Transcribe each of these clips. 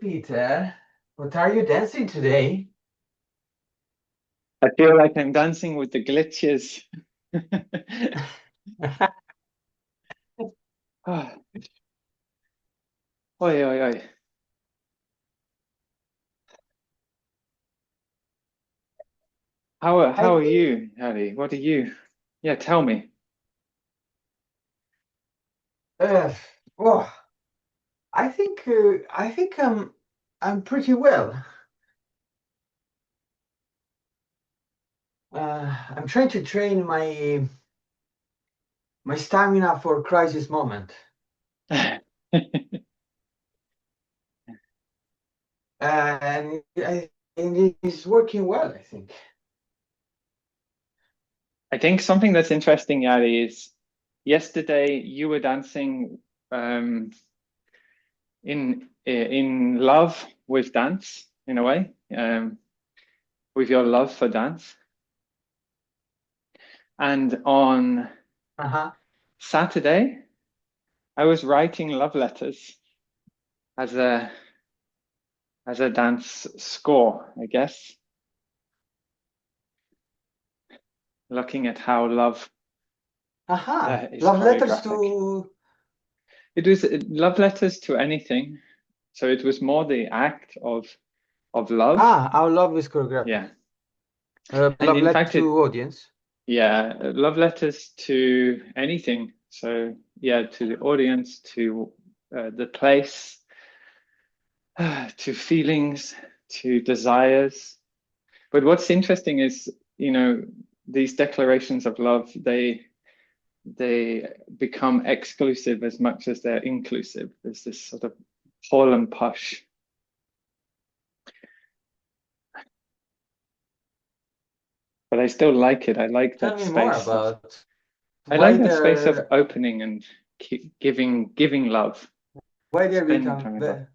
Peter. What are you dancing today? I feel like I'm dancing with the glitches. Oh, oi, oi, oi. I How are think, you, Yari? What are you? Yeah, tell me. uh, well, I think I'm pretty well. I'm trying to train my stamina for crisis moment, and it is working well, I think. I think something that's interesting, Yari, is yesterday you were dancing um, in love with dance, in a way, with your love for dance. And on Uh-huh. Saturday, I was writing love letters as a dance score, I guess, looking at how love Uh-huh. is Love letters choreographic. to It was love letters to anything, so it was more the act of love. our love is choreographic. Yeah, and Love in letter fact, to audience. love letters to anything. So yeah, to the audience, to the place, to feelings, to desires. But what's interesting is, these declarations of love, they become exclusive as much as they're inclusive. There's this sort of pull and push. But I still like it. I like Tell that me more space of about I like why that space of they're opening and giving love, why they spending become time with love.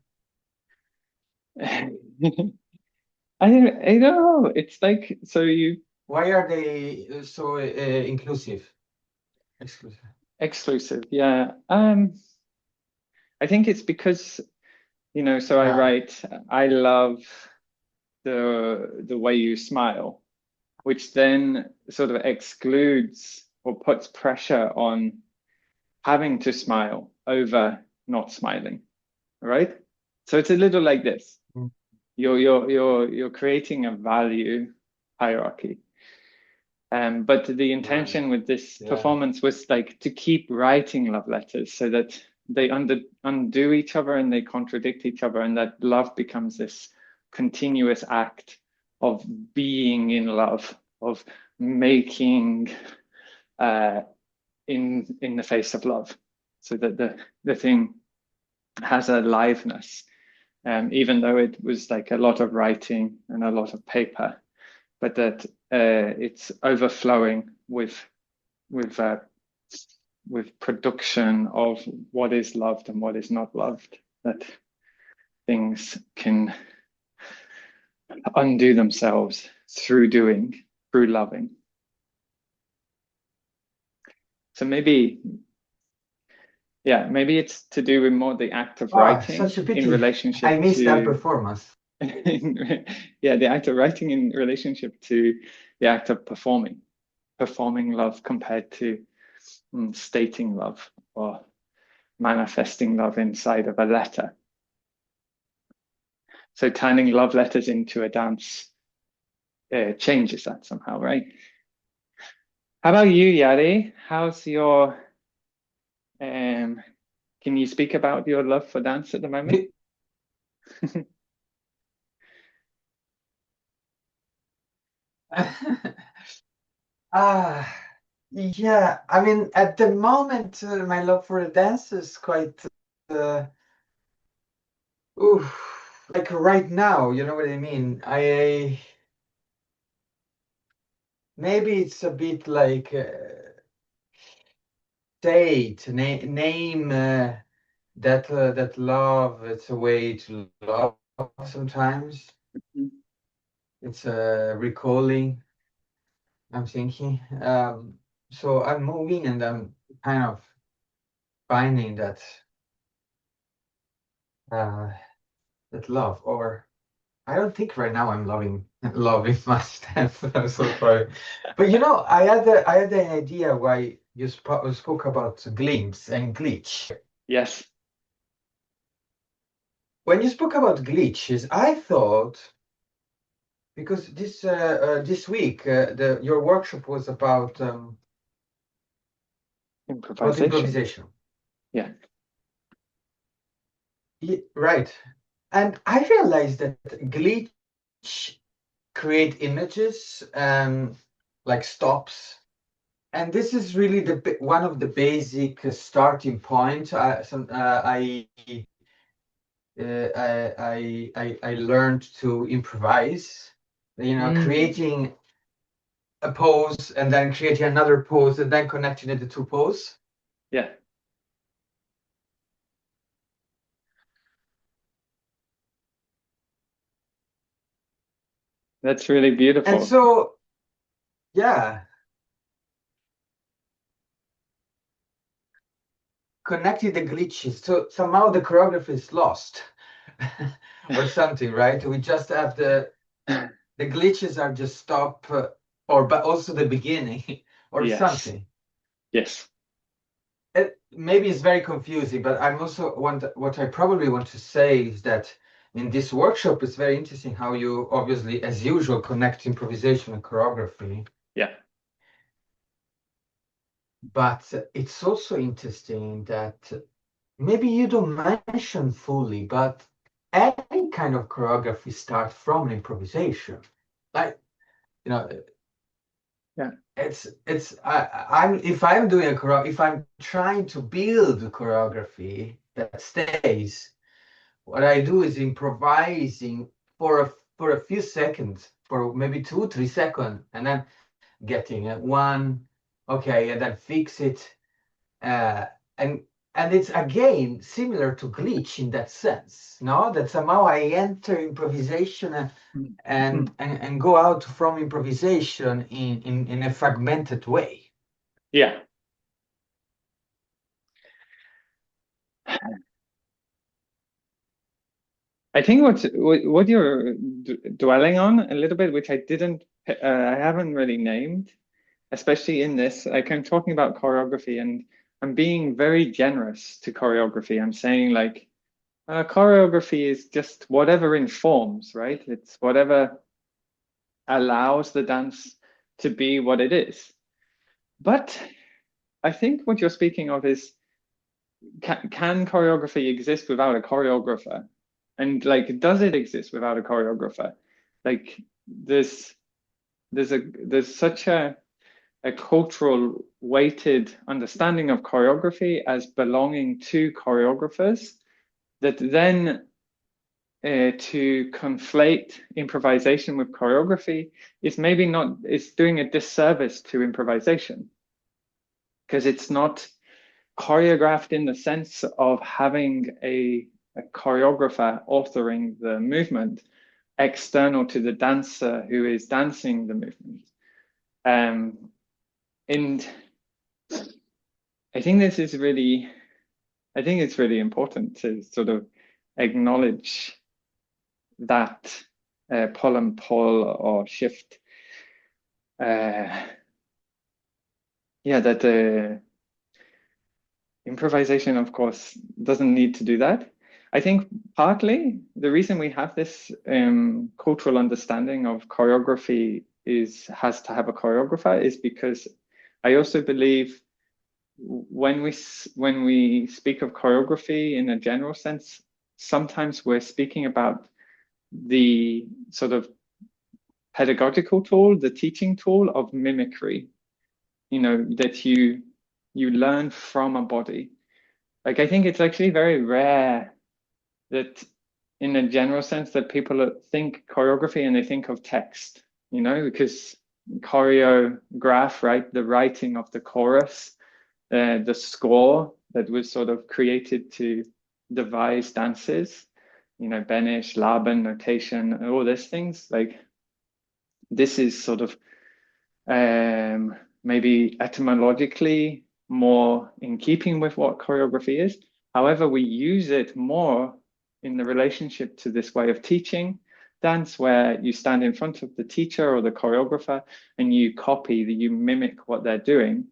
I don't know. It's like so you why are they so inclusive, exclusive? exclusive, yeah. I think it's because so I Yeah. write, I love the way you smile, which then sort of excludes or puts pressure on having to smile over not smiling, right? So it's a little like this. Mm. You're creating a value hierarchy. But the Right. intention with this Yeah. performance was like to keep writing love letters so that they undo each other and they contradict each other, and that love becomes this continuous act of being in love, of making in the face of love, so that the thing has a liveness, even though it was like a lot of writing and a lot of paper, but that it's overflowing with uh, with production of what is loved and what is not loved. That things can undo themselves through doing, through loving. So maybe it's to do with more the act of Oh, writing such a in pity. I relationship missed that to performance. the act of writing in relationship to the act of performing love compared to stating love or manifesting love inside of a letter. So turning love letters into a dance changes that somehow, right? How about you, Yari? How's your um can you speak about your love for dance at the moment? Ah, yeah. I mean, at the moment, my love for the dance is quite, uh, like right now. You know what I mean? Maybe it's a bit like name that love. It's a way to love sometimes. It's recalling. I'm thinking. So I'm moving and I'm kind of finding that. Uh, that love, or I don't think right now I'm loving much dance. I'm so sorry, but I had an idea why you spoke about glimpse and glitch. Yes. When you spoke about glitches, I thought, because this week your workshop was about Improvisation. improvisation. Yeah. Right. And I realized that glitch create images, like stops. And this is really one of the basic starting points. I learned to improvise, creating a pose and then creating another pose and then connecting the two poses. Yeah. That's really And beautiful. so, yeah, connecting the glitches. So somehow the choreography is lost or something, right? We just have the glitches are just stop, but also the beginning or Yes. something. Yes. Maybe it's very confusing, but I'm also what I probably want to say is that in this workshop, it's very interesting how you obviously, as usual, connect improvisation and choreography. Yeah. But it's also interesting that maybe you don't mention fully, but any kind of choreography starts from an improvisation. Like, you know, Yeah. I'm if I'm doing a choreo, if I'm trying to build a choreography that stays, what I do is improvising for a few seconds, for maybe 2 3 seconds, and then getting one, okay, and then fix it, uh, and it's again similar to glitch in that sense, no? That somehow I enter improvisation Mm. and go out from improvisation in a fragmented way. Yeah. I think what you're dwelling on a little bit, which I haven't really named, especially in this, like I'm talking about choreography and I'm being very generous to choreography. I'm saying like choreography is just whatever informs, right? It's whatever allows the dance to be what it is. But I think what you're speaking of is can choreography exist without a choreographer? And like, does it exist without a choreographer? Like, there's such a cultural weighted understanding of choreography as belonging to choreographers that then to conflate improvisation with choreography is maybe not, it's doing a disservice to improvisation because it's not choreographed in the sense of having a choreographer authoring the movement external to the dancer who is dancing the movement. And I think this is really, I think it's really important to sort of acknowledge that pull and pull or shift. Yeah, that improvisation, of course, doesn't need to do that. I think partly the reason we have this cultural understanding of choreography has to have a choreographer is because I also believe when we speak of choreography in a general sense, sometimes we're speaking about the sort of pedagogical tool, the teaching tool of mimicry, that you learn from a body. Like I think it's actually very rare that in a general sense that people think choreography and they think of text, because choreograph, right? The writing of the chorus, the score that was sort of created to devise dances, Benish, Laban, notation, all these things. Like this is sort of maybe etymologically more in keeping with what choreography is. However, we use it more in the relationship to this way of teaching dance, where you stand in front of the teacher or the choreographer and you you mimic what they're doing.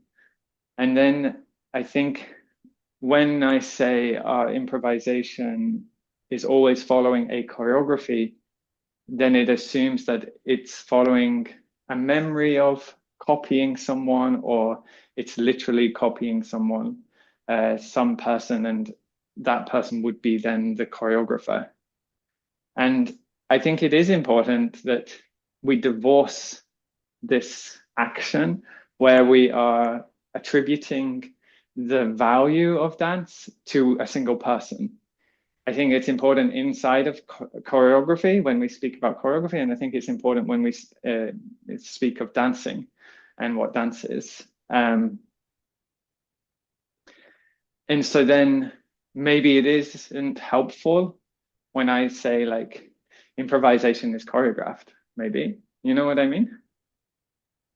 And then I think when I say improvisation is always following a choreography, then it assumes that it's following a memory of copying someone, or it's literally copying someone, some person, and that person would be then the choreographer. And I think it is important that we divorce this action where we are attributing the value of dance to a single person. I think it's important inside of choreography when we speak about choreography, and I think it's important when we speak of dancing and what dance is. And so then maybe it isn't helpful when I say like improvisation is choreographed, maybe. You know what I mean?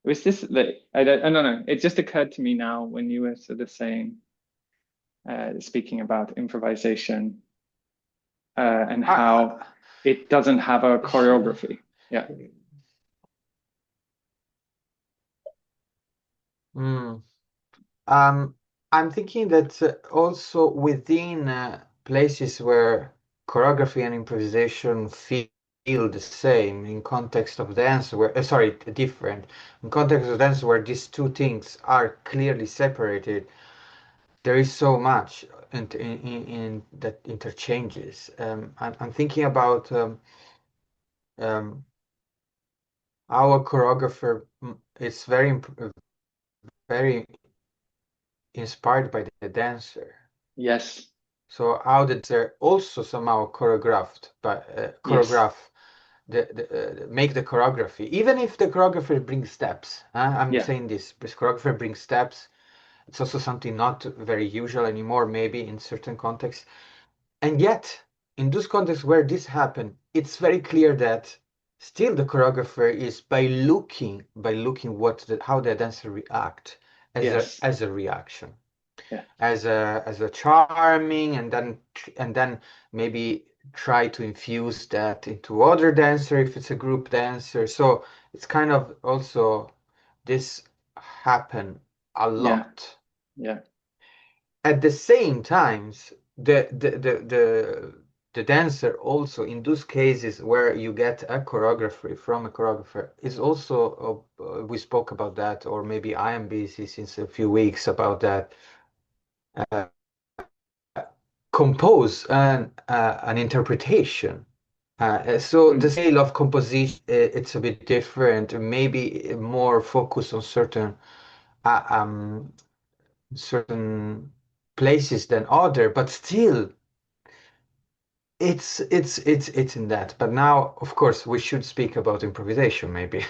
Was this like, I don't know. It just occurred to me now when you were sort of saying, speaking about improvisation and how it doesn't have a choreography. Yeah. I'm thinking that also within places where choreography and improvisation feel the same in context of dance, where sorry, different in context of dance, where these two things are clearly separated, there is so much in that interchanges. I'm thinking about um, our choreographer is very inspired by the dancer. Yes. So how did they also somehow choreograph make the choreography, even if the choreographer brings steps. I'm saying this choreographer brings steps. It's also something not very usual anymore, maybe in certain contexts. And yet, in those contexts where this happened, it's very clear that still the choreographer is by looking how the dancer react as a reaction. Yeah. As a charming, and then maybe try to infuse that into other dancer if it's a group dancer. So it's kind of also this happen a lot. Yeah. At the same times, the dancer also in those cases where you get a choreography from a choreographer is also we spoke about that, or maybe I am busy since a few weeks about that. Compose an interpretation. So the scale of composition, it's a bit different, maybe more focused on uh, um, certain places than other, but still, it's in that. But now, of course, we should speak about improvisation, maybe.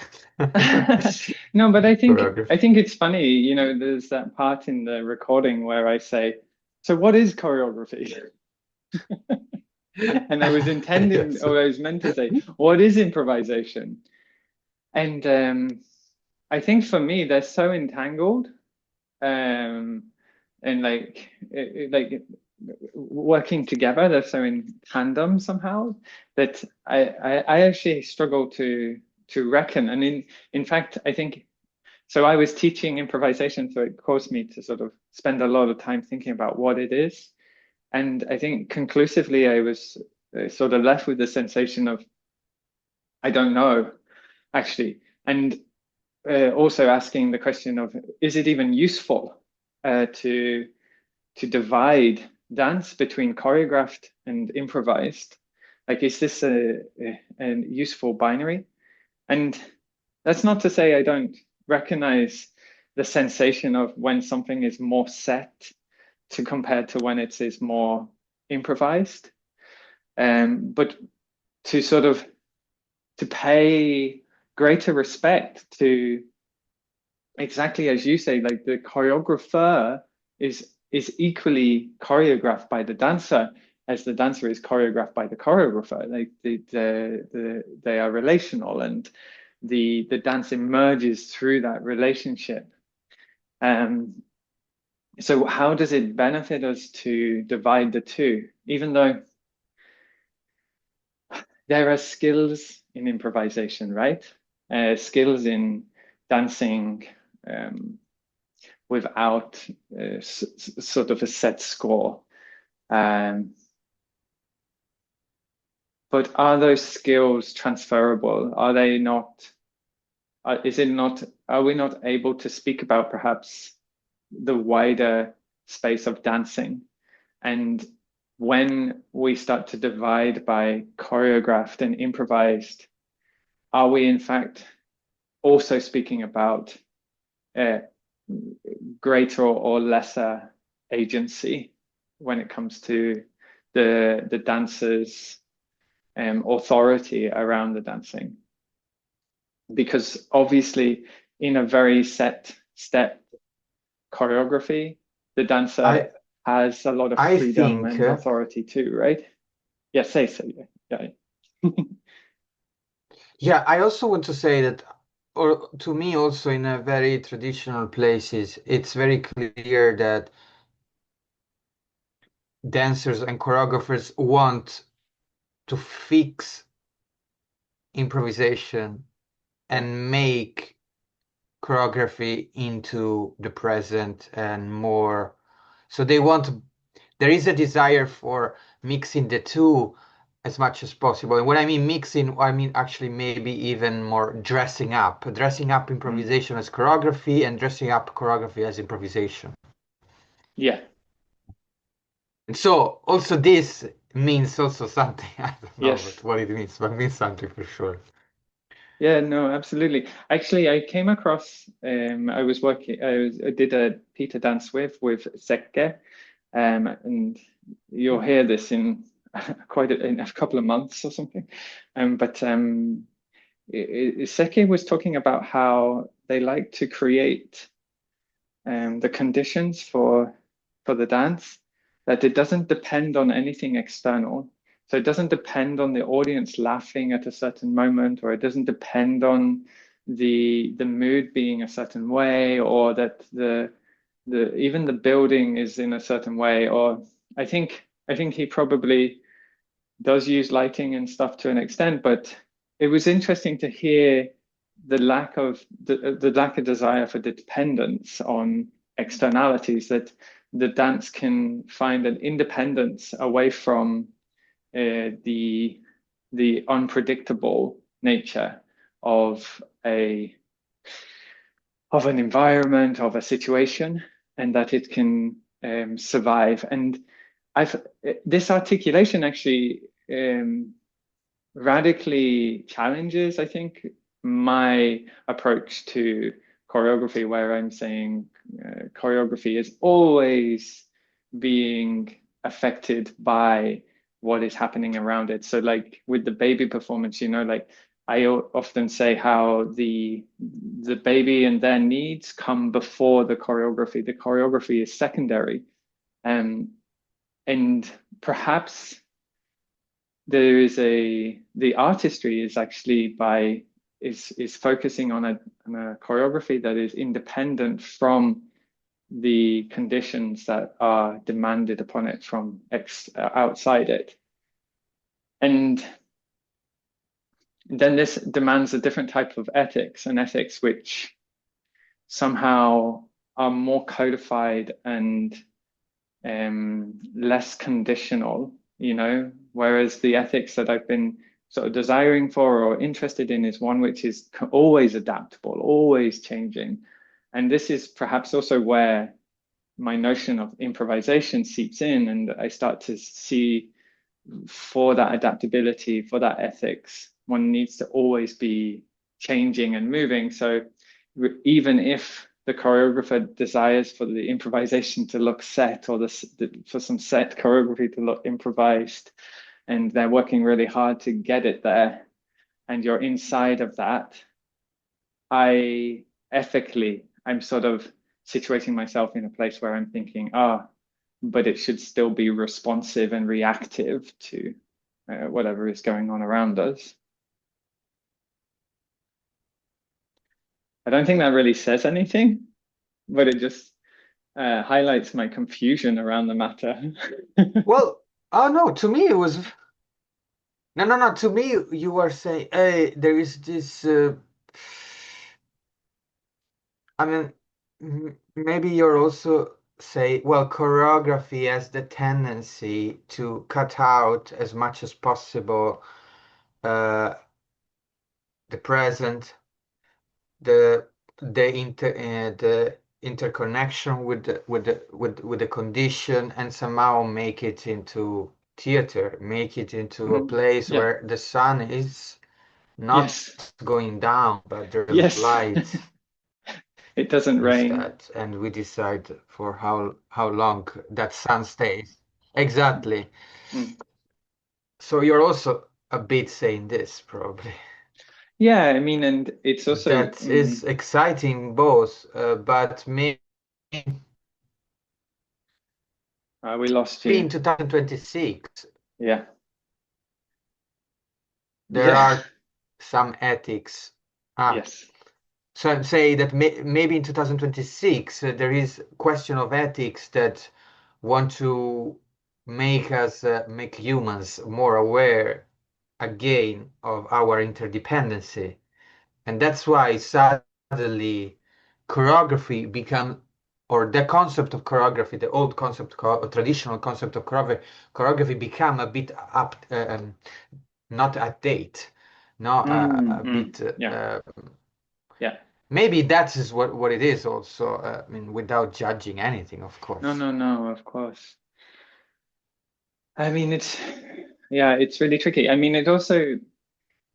No, but I think Choreography. it's funny, you know, there's that part in the recording where I say, so what is choreography? And I was intending, Yes. or I was meant to say, what is improvisation? And I think for me, they're so entangled, and like working together, they're so in tandem somehow that I actually struggle to reckon. And in fact, I think so. I was teaching improvisation, so it caused me to sort of spend a lot of time thinking about what it is. And I think conclusively, I was sort of left with the sensation of, I don't know, actually. And also asking the question of, is it even useful to divide dance between choreographed and improvised? Like, is this a useful binary? And that's not to say I don't recognize the sensation of when something is more set to compared to when it is more improvised. But to sort of to pay greater respect to, exactly as you say, like the choreographer is equally choreographed by the dancer as the dancer is choreographed by the choreographer. Like they are relational, and the dance emerges through that relationship. So how does it benefit us to divide the two? Even though there are skills in improvisation, right? Skills in dancing without sort of a set score. But are those skills transferable? Are they not? Is it not? Are we not able to speak about perhaps the wider space of dancing? And when we start to divide by choreographed and improvised, are we in fact also speaking about greater or lesser agency when it comes to the dancers' authority around the dancing? Because obviously, in a very set step choreography, the dancer has a lot of I freedom think and authority too, right? Yeah, say so. Yeah. yeah, I also want to say that, or to me also in a very traditional places, it's very clear that dancers and choreographers want to fix improvisation Yeah. and make choreography into the present and more. So they want, there is a desire for mixing the two as much as possible. And when I mean mixing, I mean actually maybe even more dressing up Mm. improvisation as choreography and dressing up choreography as improvisation. Yeah. And so also this means also something. I don't know Yes. what it means, but it means something for sure. Yeah, no, absolutely. Actually, I came across I did a Peter dance with Sekke, and you'll hear this in in a couple of months or something. But Sekke was talking about how they like to create the conditions for the dance, that it doesn't depend on anything external. So it doesn't depend on the audience laughing at a certain moment, or it doesn't depend on the mood being a certain way, or that the even the building is in a certain way. Or I think he probably does use lighting and stuff to an extent, but it was interesting to hear the lack of desire for dependence on externalities, that the dance can find an independence away from the unpredictable nature of a of an environment, of a situation, and that it can survive. And I've this articulation actually radically challenges, I think, my approach to choreography, where I'm saying choreography is always being affected by what is happening around it. So, like with the baby performance, like I often say how the baby and their needs come before the choreography. The choreography is secondary, and perhaps there is the artistry is actually is focusing on a choreography that is independent from the conditions that are demanded upon it from outside it. And then this demands a different type of ethics, and ethics which somehow are more codified and less conditional, whereas the ethics that I've been sort of desiring for or interested in is one which is always adaptable, always changing. And this is perhaps also where my notion of improvisation seeps in, and I start to see, for that adaptability, for that ethics, one needs to always be changing and moving. So even if the choreographer desires for the improvisation to look set, or for some set choreography to look improvised, and they're working really hard to get it there, and you're inside of that, I'm sort of situating myself in a place where I'm thinking, but it should still be responsive and reactive to whatever is going on around us. I don't think that really says anything, but it just highlights my confusion around the matter. Well, oh no, to me it was No, no, no. To me, you were saying, hey, there is this. I mean, maybe you're also say, well, choreography has the tendency to cut out as much as possible uh, the present, the the interconnection with the condition, and somehow make it into theater, make it into a Mm, place yeah. where the sun is not Yes. going down, but there's Yes. light It doesn't rain. instead, and we decide for how long that sun stays. Exactly. Mm. So you're also a bit saying this, probably. Yeah, I mean, and it's also That is exciting both, but maybe we lost you. in 2026 Yeah. there Yeah. are some ethics. Ah, Yes. so I'm saying that maybe in 2026 there is question of ethics that want to make us make humans more aware again of our interdependency, and that's why suddenly choreography become, or the concept of choreography, the old concept, traditional concept of choreography become a bit up, not at date, no, a bit. Yeah. Yeah. Maybe that is what it is also. I mean, without judging anything, of No, course. no, no, of course. I mean, yeah, it's really tricky. I mean, it also,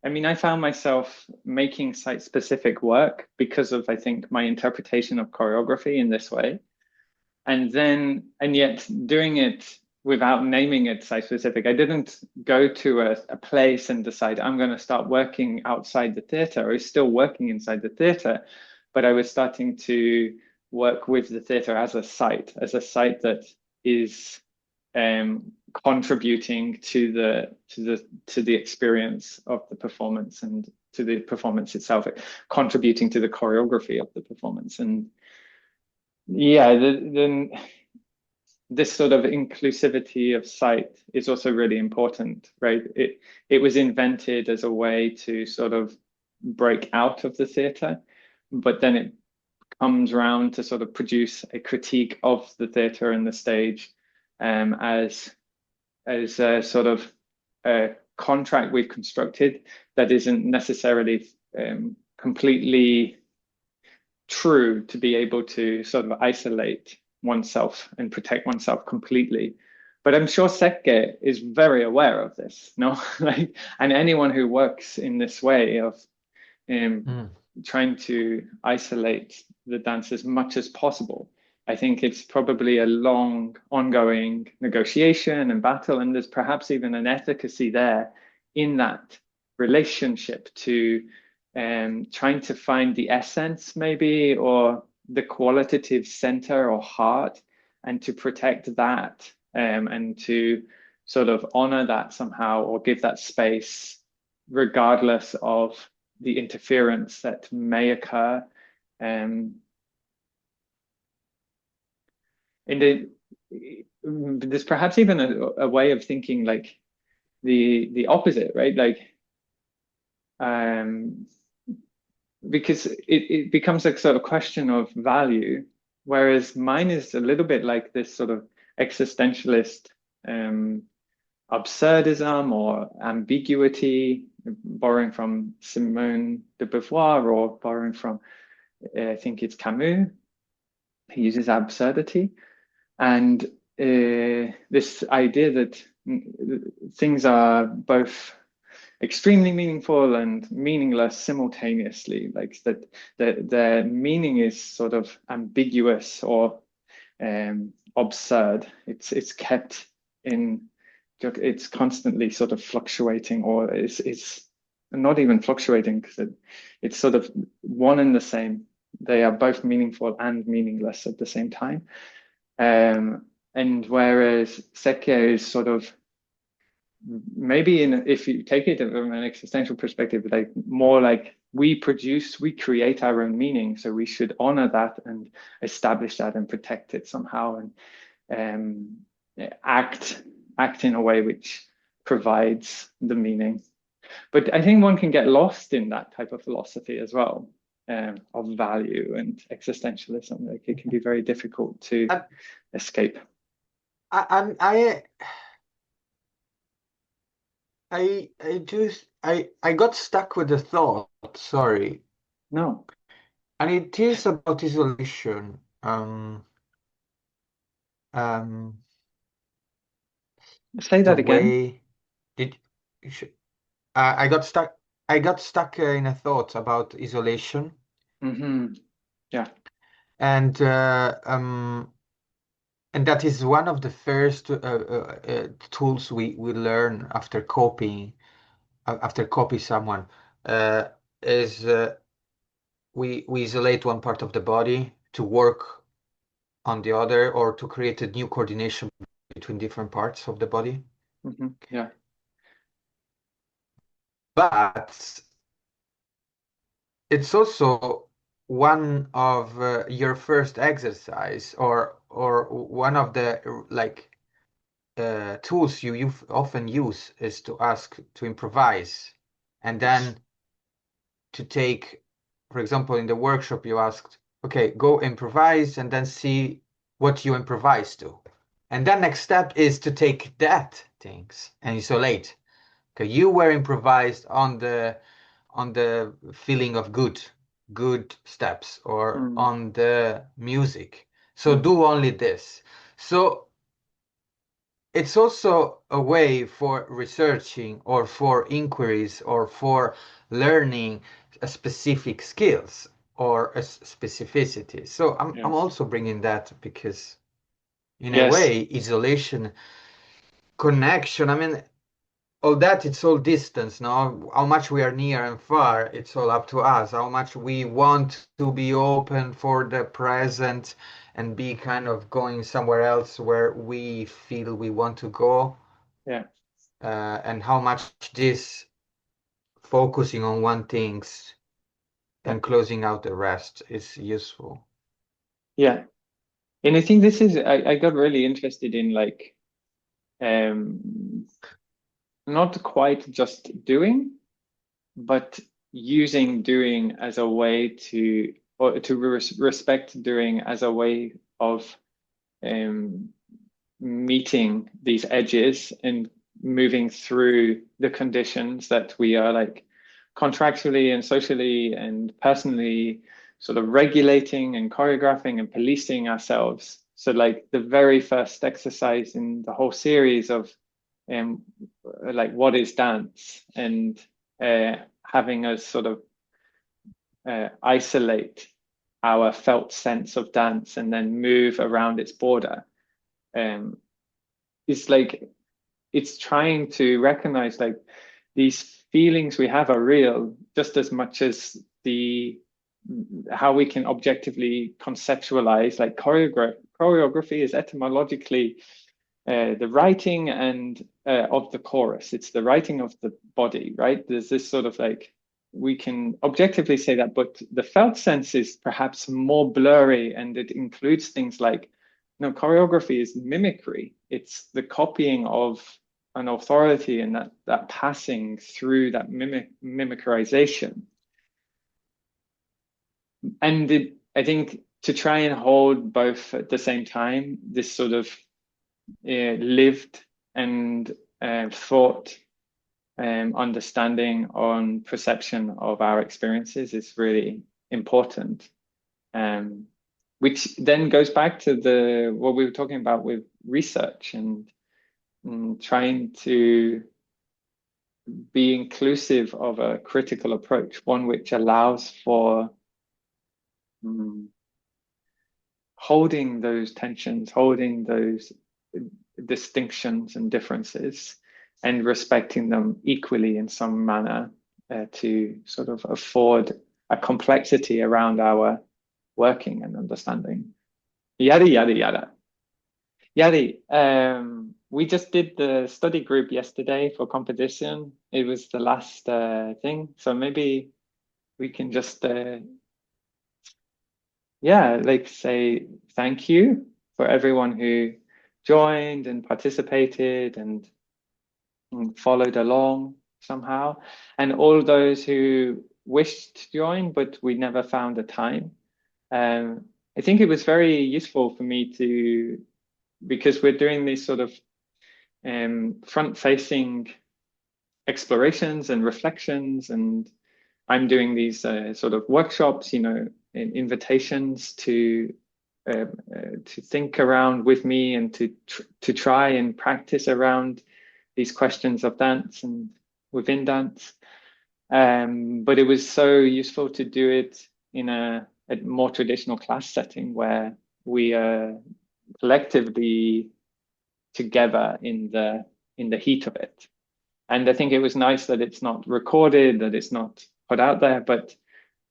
I mean, I found myself making site-specific work because of, I think, my interpretation of choreography in this way. And yet doing it without naming it site-specific. I didn't go to a place and decide I'm going to start working outside the theater. I was still working inside the theater, but I was starting to work with the theater as a site that is contributing to the experience of the performance and to the performance itself, contributing to the choreography of the performance. And yeah, then this sort of inclusivity of sight is also really important, right? It was invented as a way to sort of break out of the theatre, but then it comes around to sort of produce a critique of the theatre and the stage as a sort of a contract we've constructed that isn't necessarily completely true to be able to sort of isolate oneself and protect oneself completely. But I'm sure Sekke is very aware of this, no? Like, and anyone who works in this way of um, Mm. trying to isolate the dance as much as possible, I think it's probably a long, ongoing negotiation and battle, and there's perhaps even an efficacy there in that relationship to trying to find the essence, maybe, or the qualitative center or heart, and to protect that and to sort of honor that somehow or give that space, regardless of the interference that may occur. Um, and there's perhaps even a way of thinking like the opposite, right? Like um, because it becomes a sort of question of value, whereas mine is a little bit like this sort of existentialist um, absurdism or ambiguity, borrowing from Simone de Beauvoir or borrowing from, I think it's Camus. He uses absurdity and this idea that things are both extremely meaningful and meaningless simultaneously, like that their meaning is sort of ambiguous or absurd. It's kept in, it's constantly sort of fluctuating, or it's not even fluctuating because it's sort of one and the same. They are both meaningful and meaningless at the same time. And whereas Sekke is sort of maybe if you take it from an existential perspective, like more like we create our own meaning, so we should honor that and establish that and protect it somehow and act in a way which provides the meaning. But I think one can get lost in that type of philosophy as well, of value and existentialism. Like it can be very difficult to I, escape. I, I got stuck with the thought, sorry, No, and it is about isolation. Um, say the that again. way did sh- I got stuck. I got stuck in a thought about isolation, Yeah. and that is one of the first tools we learn after copying after copy someone uh, is we isolate one part of the body to work on the other or to create a new coordination between different parts of the body. Yeah. But it's also one of your first exercise or one of the like tools you often use is to ask to improvise and Yes. then to take, for example, in the workshop you asked, okay, go improvise and then see what you improvise to. And then next step is to take that things and isolate. Okay, you were improvised on the feeling of good steps or Mm, on the music. So mm, do only this. So it's also a way for researching or for inquiries or for learning a specific skills or a specificity. So I'm yes. also bringing that because in a Yes. way isolation connection, I mean, all that it's all distance now, how much we are near and far, it's all up to us, how much we want to be open for the present and be kind of going somewhere else where we feel we want to go, Yeah. and how much this focusing on one things Yeah. and closing out the rest is useful. Yeah. And I think this is I got really interested in like um not quite just doing, but using doing as a way to or to respect doing as a way of um meeting these edges and moving through the conditions that we are like contractually and socially and personally sort of regulating and choreographing and policing ourselves. So like the very first exercise in the whole series of um like what is dance and having us sort of isolate our felt sense of dance and then move around its border. Um, it's like it's trying to recognize like these feelings we have are real just as much as the how we can objectively conceptualize like choreography is etymologically the writing and of the chorus. It's the writing of the body, right? There's this sort of like we can objectively say that, but the felt sense is perhaps more blurry, and it includes things like, no, choreography is mimicry. It's the copying of an authority and that passing through that mimicrization. And I think to try and hold both at the same time, this sort of lived and thought understanding on perception of our experiences is really important. Which then goes back to the what we were talking about with research and trying to be inclusive of a critical approach, one which allows for um, holding those tensions, holding those distinctions and differences, and respecting them equally in some manner to sort of afford a complexity around our working and understanding. Yada, yada, yada. Yari, we just did the study group yesterday for competition. It was the last thing. So maybe we can just, yeah, like say thank you for everyone who joined and participated and and followed along somehow. And all those who wished to join, but we never found a time. I think it was very useful for me to, because we're doing these sort of front-facing explorations and reflections, and I'm doing these sort of workshops, invitations to think around with me and to try and practice around these questions of dance and within dance. But it was so useful to do it in a more traditional class setting where we are collectively together in the heat of it. And I think it was nice that it's not recorded, that it's not put out there, but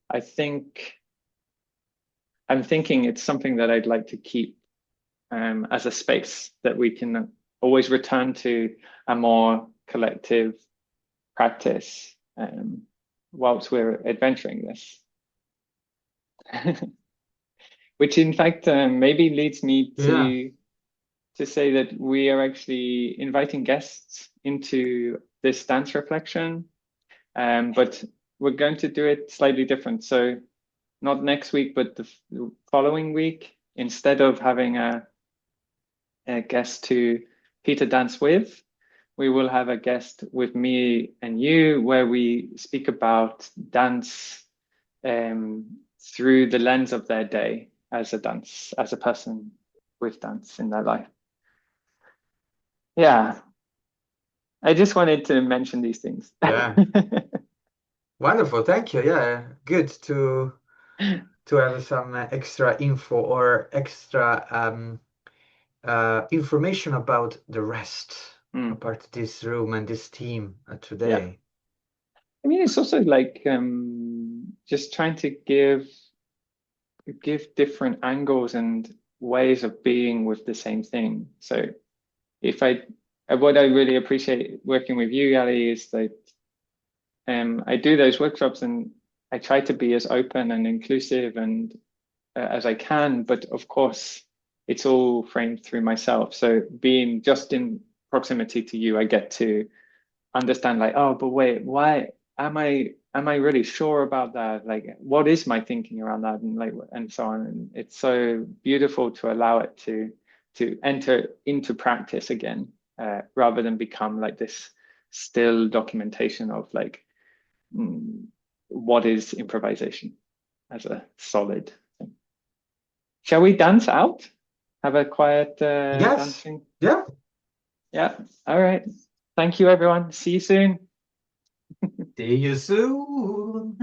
I'm thinking it's something that I'd like to keep as a space that we can always return to a more collective practice whilst we're adventuring this. Which in fact maybe leads me to say that we are actually inviting guests into this dance reflection, but we're going to do it slightly different. So not next week, but the following week, instead of having a guest to Peter dance with, we will have a guest with me and you, where we speak about dance through the lens of their day as a person with dance in their life. Yeah, I just wanted to mention these things. Yeah. Wonderful. Thank you. Yeah. Good to have some extra info or extra information about the rest about this room and this team today. Yeah. I mean, it's also like just trying to give different angles and ways of being with the same thing. So what I really appreciate working with you, Yari, is that I do those workshops and I try to be as open and inclusive and as I can, but of course it's all framed through myself. So being just in proximity to you, I get to understand like, oh, but wait, why am I really sure about that? Like, what is my thinking around that? And so on. And it's so beautiful to allow it to enter into practice again, rather than become like this still documentation of like what is improvisation as a solid thing. Shall we dance out? Have a quiet dancing? Yeah. Yeah. All right. Thank you, everyone. See you soon. See you soon.